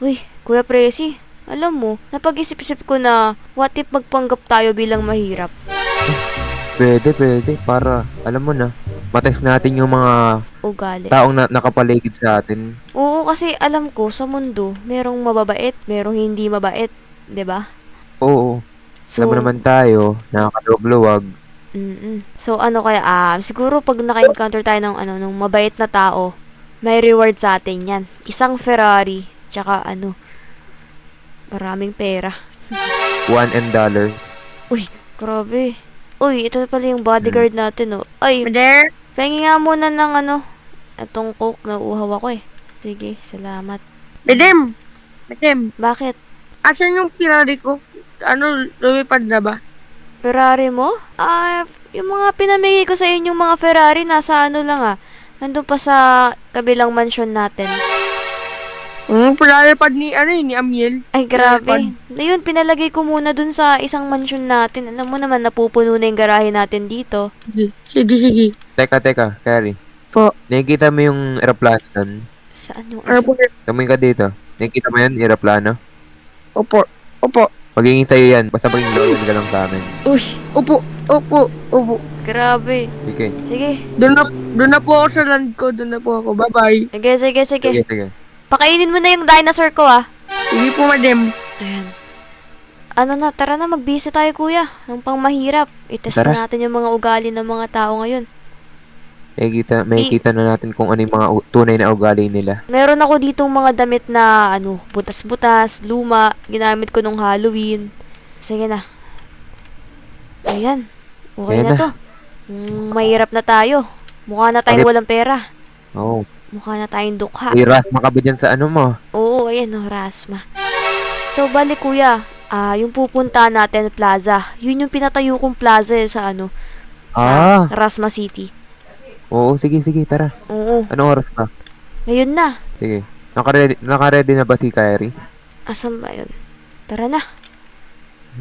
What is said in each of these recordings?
Uy, Kuya Presi, alam mo, napag-isip-isip ko na what if magpanggap tayo bilang mahirap? Pwede. Para, alam mo na, matest natin yung mga Ugali. taong nakapaligid sa atin. Oo, kasi alam ko sa mundo, merong mababait, merong hindi mabait, 'di ba? Oo, alam mo So, naman tayo, nakakaluwag-luwag. So ano kaya, siguro pag naka-encounter tayo ng ng mabait na tao, may reward sa atin 'yan. Isang Ferrari, tsaka maraming pera. $1. Uy, grabe. Uy, ito na pala yung Hmm. bodyguard natin, oh. Ay, Brother, pahingi nga muna ng etong coke na uhaw ako eh. Sige, salamat. Bedem, Bedem, Bakit? asan yung Ferrari ko? Ano, lumipad na ba? Ferrari mo? Yung mga pinamigay ko sa inyong mga Ferrari, nasa nandun pa sa kabilang mansion natin. Pinalipad ni Amiel. Ay, grabe. Ayun, pinalagay ko muna dun sa isang mansion natin. Alam mo naman, napupuno na yung garahe natin dito. Sige. Teka, Carrie. Po. Nakikita mo yung eroplano doon? Saan yung Ano po? Tumingin ka dito. Nakikita mo yan, eroplano? Opo. Magiging sa'yo yan. Basta maging loyal ka lang sa amin. Uy, Opo. grabe. Sige. Sige. Doon na po ako sa land ko. Doon na po ako. Bye-bye. Sige. Sige. Pakainin mo na yung dinosaur ko, ah. Sige po, madam. Ayan. Tara na, mag-busy tayo, kuya. Ng pang mahirap. Itest Tara. na natin yung mga ugali ng mga tao ngayon. Makikita na natin kung ano yung mga tunay na ugali nila. Meron ako ditong mga damit na, butas-butas, luma, ginamit ko nung Halloween. Sige na. Ayan. Okay Ayan na na. to. Mahirap na tayo. Mukha na tayong Okay. walang pera. Oo. Mukha na tayong dukha. May ras makabi dyan sa ano mo. Oo, ayan oh, Rasma. So, bali kuya, yung pupunta natin plaza, yun yung pinatayo kong plaza sa sa Rasma City. Oo, sige, tara. Oo, Anong oras pa? ngayon na. Sige. Naka-ready na ba si Kyrie? Asan ba yun? Tara na.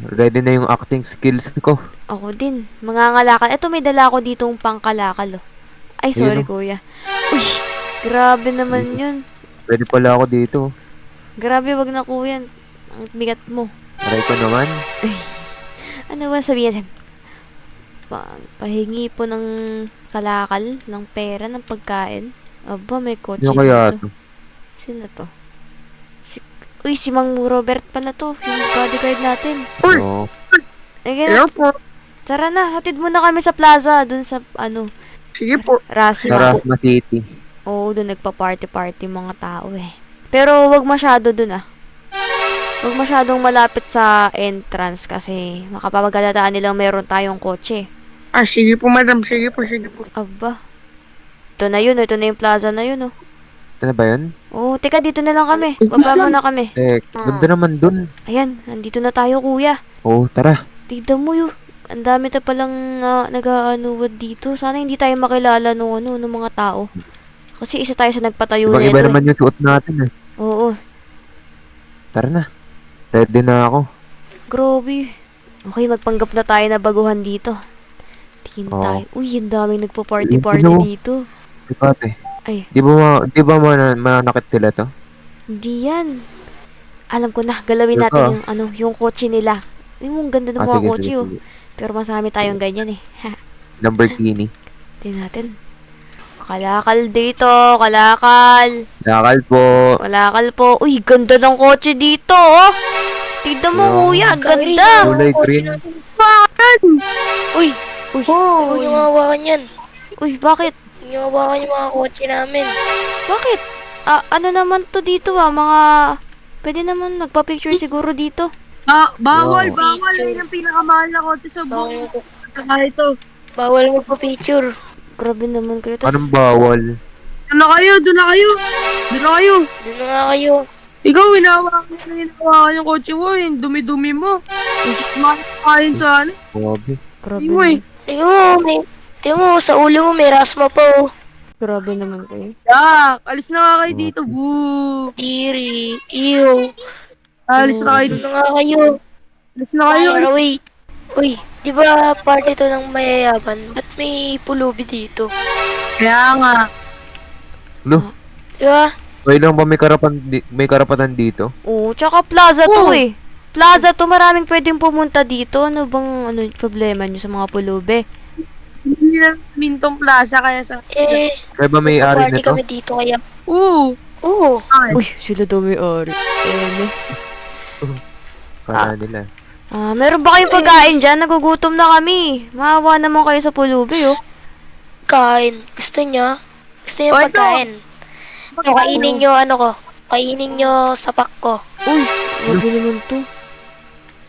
Ready na yung acting skills ko. Ako din. Mangangalakal. Eto, may dala ako ditong pangkalakal, oh. Ay, sorry, Ayun, oh. kuya. Uy, grabe naman yun. Ready pala ako dito. Grabe, wag na kuya. Ang bigat mo. Aray ko naman. Ano ba sabihin? Pahingi po ng kalakal, ng pera, ng pagkain. Aba, may kotse Ano kaya dito. to? Sino to? Uy, si Mang Robert pala to. Yung bodyguard natin. Uy! Oo. Sige na, Hello po. tara na. Hatid mo na kami sa plaza. Dun sa, Sige po. Rasma. Sa Rasma City. Oo, dun nagpa-party-party mga tao eh. Pero wag masyado dun Wag masyadong malapit sa entrance kasi makapagalataan nilang meron tayong kotse. Sige po, madam. Sige po. Aba. Ito na yung plaza na yun, oh. Ito na ba yun? Oo, teka, dito na lang kami. Baba mo na kami. Ganda naman dun. Ayan, nandito na tayo, kuya. Oo, tara. Tignan mo yun. Ang dami na palang nag-aanuwad dito. Sana hindi tayo makilala nung mga tao. Kasi isa tayo sa nagpatayo Ibang nito iba naman yung suot natin eh. Oo, Tara na. Ready na ako. grabe. Okay, magpanggap na tayo na baguhan dito. Tingin Oo. tayo. Uy, ang daming Ayun, nagpo-party-party no. dito. Dipate. Ay, Di ba mananakit sila to? hindi yan. Alam ko na, galawin Sure natin ka? yung kotse nila. Yung ganda ng mga kotse, oh. Sige. Pero masami tayong ganyan eh. Lamborghini. Tingnan natin. Kalakal dito, kalakal. Dakal po. Kalakal po. Uy, ganda ng kotse dito, oh. Tignan mo, kuya, ganda. Kulay green. Uy, Uy, huwag niyo hawakan yan. uy, bakit? Huwag niyo hawakan yung mga kotse namin. Bakit? Ano naman to dito, pwede naman magpa-picture siguro dito. Bawal. Wow. Ayun ang pinakamahal na kotse sa buong Bawal, ito. bawal magpa-picture. Grabe naman kayo. Tas, Anong bawal? Doon na kayo. Doon na nga kayo. Ikaw, hinawakan yung kotse mo. Yung dumi-dumi mo. Makain sa ano. Grabe. grabe Iwoy. naman. Tingnan mo, sa ulo mo may rasma pa oh. Grabe naman kayo. Yak! Alis na nga kayo dito. Boo! Tiri, iyo. Alis na kayo Doon dito. na nga kayo. Alis na kayo. Far away. Uy, di ba party to ng mayayaman? Ba't may pulubi dito? Kaya nga. Lo, Di ba? May lang ba may karapatan dito? Oo, tsaka plaza to eh. Plaza to, maraming pwedeng pumunta dito. Ano bang problema nyo sa mga pulubi? Hindi lang Mintong Plaza kaya sa... Eh, Kaya ba may-ari party nito? kami dito kaya. Oo. Oo. Uy, sila daw may ari. Kala nila. Meron ba kayong pagkain dyan? Nagugutom na kami. Maawa naman kayo sa pulubi, oh. Kain. Gusto niyo? Gusto niyo Oh, ito. pagkain? So, kainin niyo ano ko. Kainin niyo sapak ko. Uy, wag yun naman to.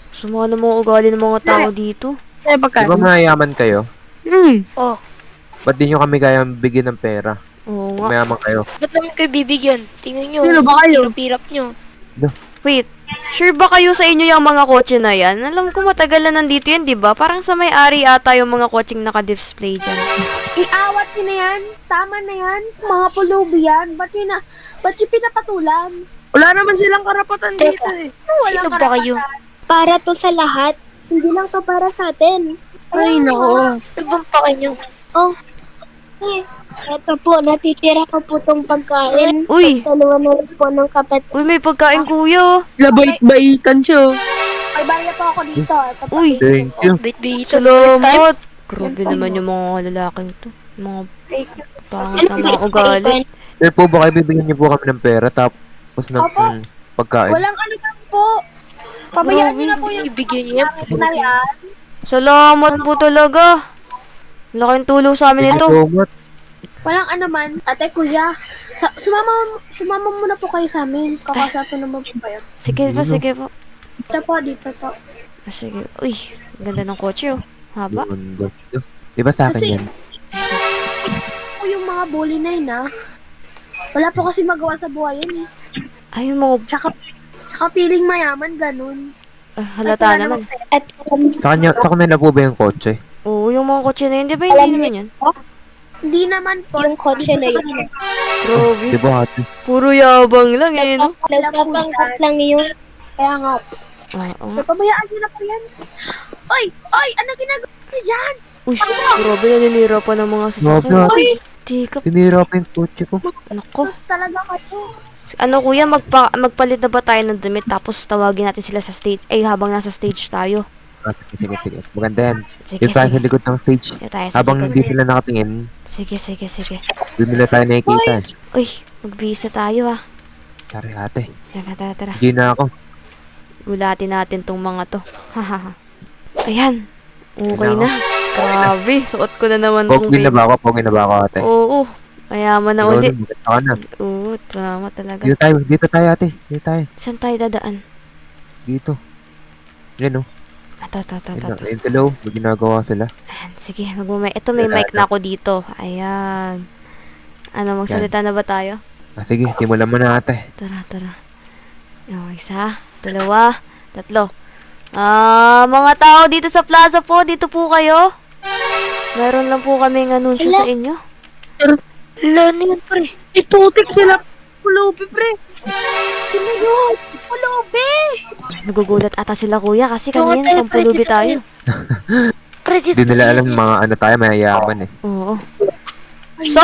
Suma na mga ugali ng mga tao dito. Kaya Di pagkain. ba mayayaman kayo? Oh, Ba't di nyo kami kayang bigyan ng pera? Oo Kung nga. mayaman kayo. ba't naman kayo bibigyan? Tingnan niyo. Sino ba kayo? Hirap-hirap niyo. Wait, sure ba kayo sa inyo yung mga kotse na yan? Alam ko matagal na nandito yan, di ba? Parang sa may-ari ata yung mga kotseng naka-display dyan. Iawat nyo na yan. Tama na yan. Mga pulubi yan. Ba't yung pinapatulan? Wala naman silang karapatan Teka. dito eh. Sino ba kayo? Para to sa lahat. Hindi lang to para sa atin. Ay, nako. Ano bang pake niyo? Oh. Eto po, natitira ko po tong pagkain. Uy! Saluhan na rin po ng kapatid. Uy, may pagkain kuya. Labait-baitan siya. May barya po ako dito. Ito po. Uy! Thank you. Bit-bit. Salamat! Grabe naman yung mga lalaking to. Mga pangit na mga ugali. Sir po, baka bibigyan niyo po kami ng pera tapos ng Opo. pagkain. Walang ano lang po. Pabayaan nyo na po yung Ibigyan niyo yan. na yan. Salamat po talaga. Laking tulong sa amin Thank you ito. so much. Walang ano man. Ate, kuya. Sumama muna po kayo sa amin. Kakasyato naman po kayo. Sige po, sige po. Dito po. Sige. Uy, ganda ng kotse oh. Haba. Ganda. Di ba sa akin Kasi- yan? Po yung mga bully na yun, ah. Wala po kasi magawa sa buhay yun, eh. Ay, yung mga Tsaka piling mayaman, ganun. halata naman. At Sa kanila po ba yung kotse? Oo, yung mga kotse na yun. Di ba hindi naman yan? hindi naman po. Yung kotse na yun. Grabe. Di ba ate? Puro yabang lang eh, no? Nagpapanggap lang yun. Kaya nga, Oo. pabayaan nyo na po yan. Oy! Ano ginagawa nyo dyan? Uy, grabe naninira pa ng mga Grabe sasakyan. ate. Tika, Tinira pa yung kotse ko. nako. Tapos talaga kayo. Ano kuya, magpalit na ba tayo ng damit tapos tawagin natin sila sa stage? Eh, habang nasa stage tayo. Sige. Maganda yan. Sige, Yung tayo sa sige. likod ng stage. Dito tayo sa Habang likod. hindi sila nakatingin, Sige. doon nila tayo nakikita eh. Uy, magbihis na tayo ah. Tara ate. Tara. Hindi na ako. Gulatin natin tong mga to. Hahaha. Ayan. Okay Ayan na. Grabe, suot ko na naman tong Pogi na ba ako? Pogi na ba ako ate? Oo. Mayaman na Ikaw uli. din, maganda ka na. Oo, salamat talaga. Dito tayo ate. Dito tayo. Saan tayo dadaan? Dito. Yan o. Ito. Ayun talo. May ginagawa sila. Ayan, sige, ito may mic na ako dito. Ayan. Ano, magsalita na ba tayo? Sige, simulan mo na ate. Tara. Isa, dalawa, tatlo. Mga tao dito sa plaza po, dito po kayo. Meron lang po kaming anunsyo sa inyo. Lalo yun, pre. Itutik sila. Pulubi, pre. Sino yun? Pulubi! Nagugulat ata sila kuya kasi Oo, kanina tayo, pampulubi pre, tayo. Pre, dito Hindi nila tayo. alam mga ano tayo, mayayaman eh. Oo. So,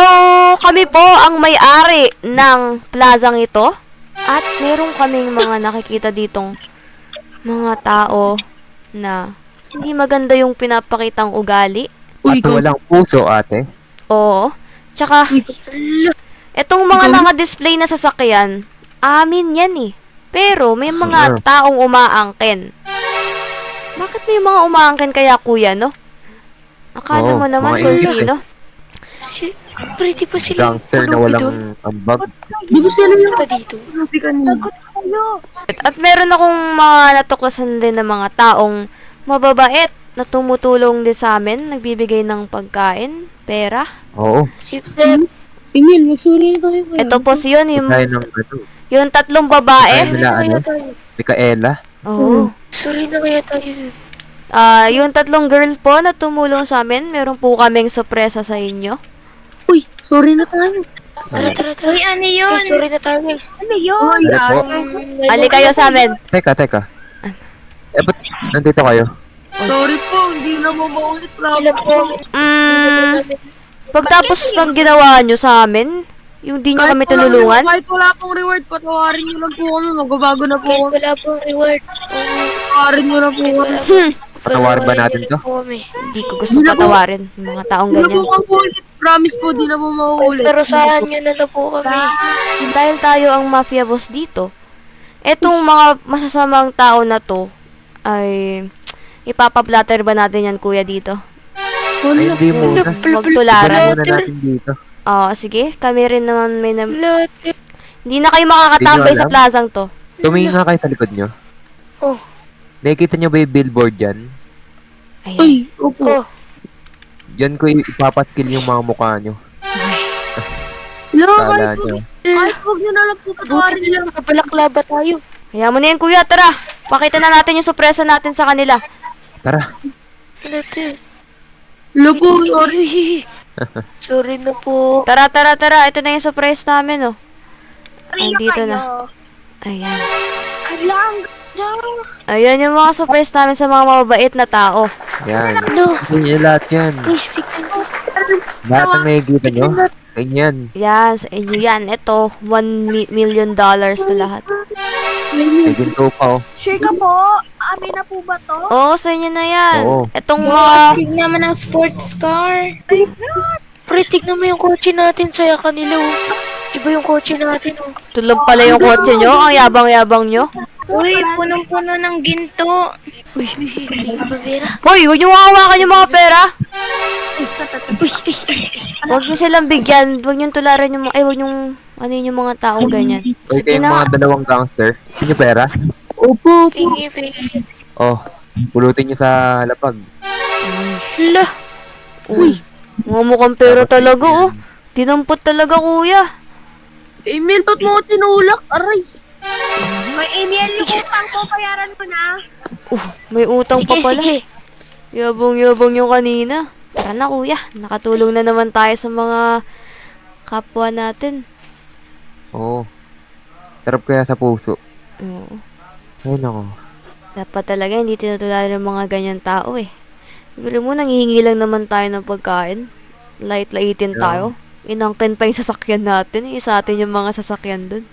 kami po ang may-ari ng plazang ito. At meron kaming mga nakikita ditong mga tao na hindi maganda yung pinapakitang ugali. Uy, At walang puso ate. Oo. Tsaka, etong mga naka-display na sasakyan, amin yan eh. Pero may mga taong umaangkin. Bakit may mga umaangkin kaya kuya, no? Akala Oo, mo naman mga kung idiot sino. Pre, di ba sila Gangster na pulubi doon? walang ambag. Di ba sila yung Punta dito. pulubi kanina? At meron akong mga natuklasan din ng mga taong mababait na tumutulong din sa amin, nagbibigay ng pagkain, pera. Oo. Sip. Emil, magsuri na tayo. Ito po si yun, yung, Tayo ng ano. yung tatlong babae. Nila ano. Mikaela. Oo. Sorry na kaya tayo. Yung tatlong girl po na tumulong sa amin, meron po kaming sorpresa sa inyo. Uy, sorry na tayo. Tara. Uy, ano yun? Guys, sorry na tayo, guys. Ano yun? Uy, Ano po? Ali kayo sa amin. Teka. Ba't nandito kayo? Sorry po, hindi na mo maulit. Ilan po? Pagtapos ng ginawa nyo sa amin, Yung di nyo Kahit kami wala- tululungan? Kahit wala pong reward, patawarin nyo lang po kami. Magbabago na po Kahit kami. wala pong reward. Patawarin nyo na po Kahit kami. wala Patawar ba patawarin natin niyo to? lang po kami. Hindi ko gusto Di na po- patawarin yung mga taong Di na po ganyan. mauulit. Promise po, di na po mauulit. Pero saan nyo na po kami? Dahil tayo ang mafia boss dito, etong mga masasamang tao na to, ay ipapaplatter ba natin yan, kuya, dito? Ay, hindi muna. Huwag Iba tularan. muna natin dito. Oo, sige. Kami rin naman may Later. Hindi na kayo makakatambay Hindi nyo sa alam? plazang to. Tumingin nga kayo sa likod nyo. Oh. Nakikita nyo ba yung billboard dyan? Ayan. Uy, opo. Oh. Diyan ko ipapaskil yung mga mukha nyo. Hello, Kala kahit nyo. huwag nyo na lang po Buti patawarin na lang nakabalaklaba tayo. Kaya mo na yan, kuya. Tara. Pakita na natin yung sorpresa natin sa kanila. Tara. Later. Hello po, sorry. Sorry na po. Tara, tara, tara. Ito na yung surprise namin, oh. Andito na. Ayan. Alang, Ayan yung mga surprise namin sa mga mababait na tao. Yan. No. Hindi nyo lahat yan. Please, tignan mo. Lahat ang nakikita nyo. Ganyan. Yan, sa inyo yan. Ito, $1 million to lahat. May ginto pa oh. sure ka po? Amin na po ba to? Oo, sa inyo na yan. Oo. Itong mga... Tignan naman ang sports car. Pre, tignan mo yung kotse natin sa kanila. Oh. Iba yung kotse natin. Oh. Tulog pala yung kotse nyo. Ang yabang-yabang nyo. Uy, punong-puno ng ginto. Uy, kaya ba, Vera? Hoy, huwag nyo hawakan yung mga pera. Uy, Huwag nyo silang bigyan. Huwag nyo tularan yung mga... Ay, huwag nyo... Ano yung mga taong ganyan. Huwag kayong na. mga dalawang gangster. Hindi nyo pera? Opo, opo. pingi. Oh, pulutin nyo sa lapag. Hala. Uy, mga mukhang pera talaga, oh. Tinampot talaga, kuya. Emil, ba't mo ako tinulak? Aray. May email yung utang ko, bayaran mo na. May utang Sige, pa pala. sige. Yabang-yabang yung kanina. Tara na, kuya. Nakatulong na naman tayo sa mga kapwa natin. Oo. Tarap kaya sa puso. Oo. Ay, nako. Dapat talaga hindi tinutularan ng mga ganyan tao eh. Pero mo, nanghihingi lang naman tayo ng pagkain. Light-lightin Yeah. tayo. Inangkin pa yung sasakyan natin. Isa atin yung mga sasakyan dun.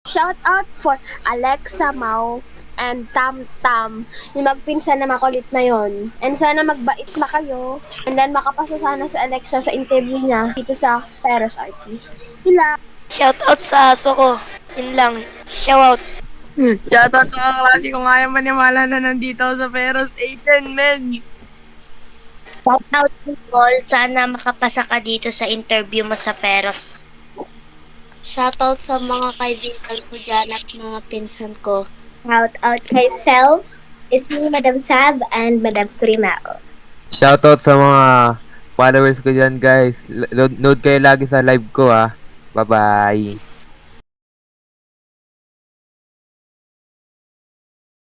Shout out for Alexa Mau and Tam Tam. Yung magpinsan na makulit na yon. And sana magbait na kayo. And then makapasa sana si Alexa sa interview niya dito sa Paris RT. Hila. Shout out sa aso ko. Yun lang. Shout out. Shoutout sa mga klase ko nga yung maniwala na nandito ako sa Peros 8 men. Shout out Nicole. Sana makapasa ka dito sa interview mo sa Peros. Shoutout sa mga kaibigan ko dyan at mga pinsan ko. Shout out kay Self. It's me, Madam Sab and Madam Primao. Shoutout sa mga followers ko dyan, guys. Note kayo lagi sa live ko, ha. Bye-bye.